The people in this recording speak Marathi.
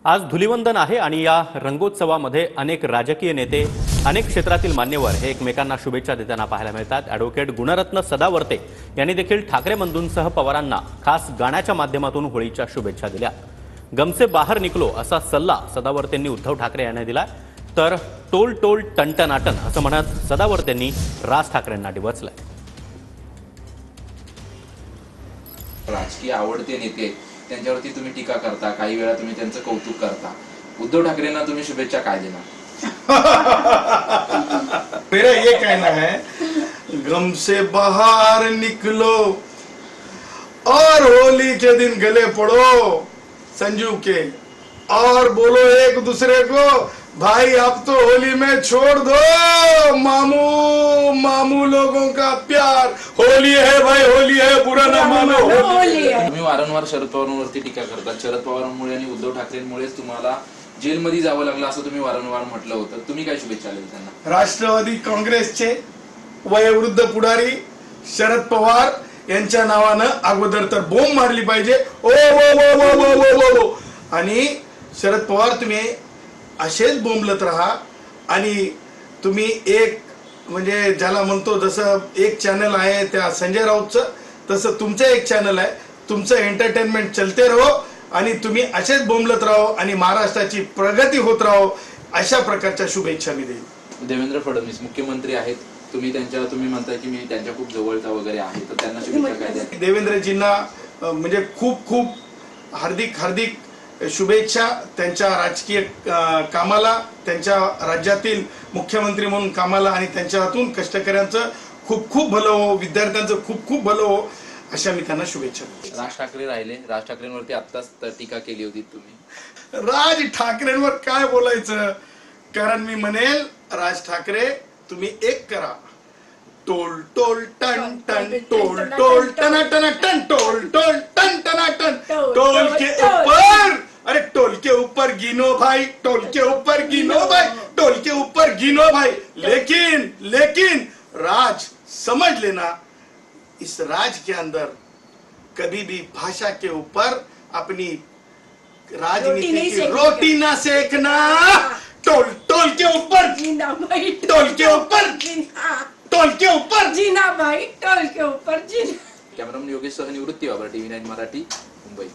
आज धुलिवंदन आहे आणि या रंगोत्सवामध्ये अनेक राजकीय नेते, अनेक क्षेत्रातील मान्यवर हे एकमेकांना शुभेच्छा देताना पाहायला मिळतात। ॲडव्होकेट गुणरत्न सदावर्ते यांनी देखील ठाकरे बंधूंसह पवारांना खास गाण्याच्या माध्यमातून होळीच्या शुभेच्छा दिल्या। गम से बाहर निकलो असा सल्ला सदावर्तेंनी उद्धव ठाकरे यांना दिला, तर टोल टोल टनटनाटन असं म्हणत सदावर्तेंनी राज ठाकरेंना डिवचलंय। राजकीय आवडते नेते त्यांच्यावरती तुम्ही टीका करता, काही वेळा तुम्ही त्यांचं कौतुक करता। उद्धव ठाकरेंना तुम्ही शुभेच्छा काय देणार? मेरा ये कहना है, गम से बाहर निकलो और होली के दिन गले पड़ो संजू के और बोलो एक दूसरे को, भाई अब तो होली में छोड़ दो मामू मामू लोगों का प्यार। होली है भाई, होली है, बुरा ना मानो। तुम्ही वारंवार शरद पवारांवरती टीका करतात। शरद पवारांमुळे आणि उद्धव ठाकरेंमुळेच तुम्हाला जेलमध्ये जावं लागलं असं तुम्ही वारंवार म्हटलं होतं। तुम्ही काय शुभेच्छा दिली त्यांना? राष्ट्रवादी काँग्रेसचे वयोवृद्ध पुढारी शरद पवार यांच्या नावानं अगोदर तर बोंब मारली पाहिजे। ओ वो वो वो वो वो वो वो आणि शरद पवार तुम्ही असेच बोंबलत राहा आणि तुम्ही एक म्हणजे ज्याला म्हणतो जसं एक चॅनल आहे त्या संजय राऊतचं, तसं तुमचं एक चॅनल आहे, तुमचं एंटरटेनमेंट चलते रहो आणि तुम्ही असेच बोंबलत राहो आणि महाराष्ट्राची प्रगती होत राहो, अशा प्रकारच्या शुभेच्छा मी देईन। देवेंद्र फडणवीस मुख्यमंत्री आहेत, तुम्ही म्हणताय की मी त्यांच्या खूप जवळचा वगैरे आहे, तर त्यांना शुभेच्छा काय द्या? देवेंद्रजींना म्हणजे खूप खूप हार्दिक हार्दिक शुभेच्छा त्यांच्या राजकीय कामाला, त्यांच्या राज्यातील मुख्यमंत्री म्हणून कामाला आणि त्यांच्या हातून कष्टकऱ्यांचं खूप खूप भलं हो, विद्यार्थ्यांचं खूप खूप भलं हो, अशा मी त्यांना शुभेच्छा देतो। राज ठाकरे राहिले, राज ठाकरेंवरती आत्ताच टीका केली होती तुम्ही। राज ठाकरेंवर काय बोलायचं, कारण मी म्हणेल राज ठाकरे तुम्ही एक करा, toll toll ton ton toll toll टना टना टन टोल टोल टन टना टन, टोल के ऊपर, अरे टोल के ऊपर गिनो भाई, टोल के ऊपर गिनो भाई, टोल के ऊपर गिनो भाई। लेकिन लेकिन राज समझ लेना, इस राज के अंदर कभी भी भाषा के ऊपर अपनी राजनीति की रोटी ना सेकना। टोल टोल के ऊपर जीना भाई, टोल के ऊपर जीना, टोल के ऊपर जीना भाई, टोल के ऊपर जीना। कॅमेरामन योगेश सह निवृत्ती बाबर, TV9 मराठी, मुंबई।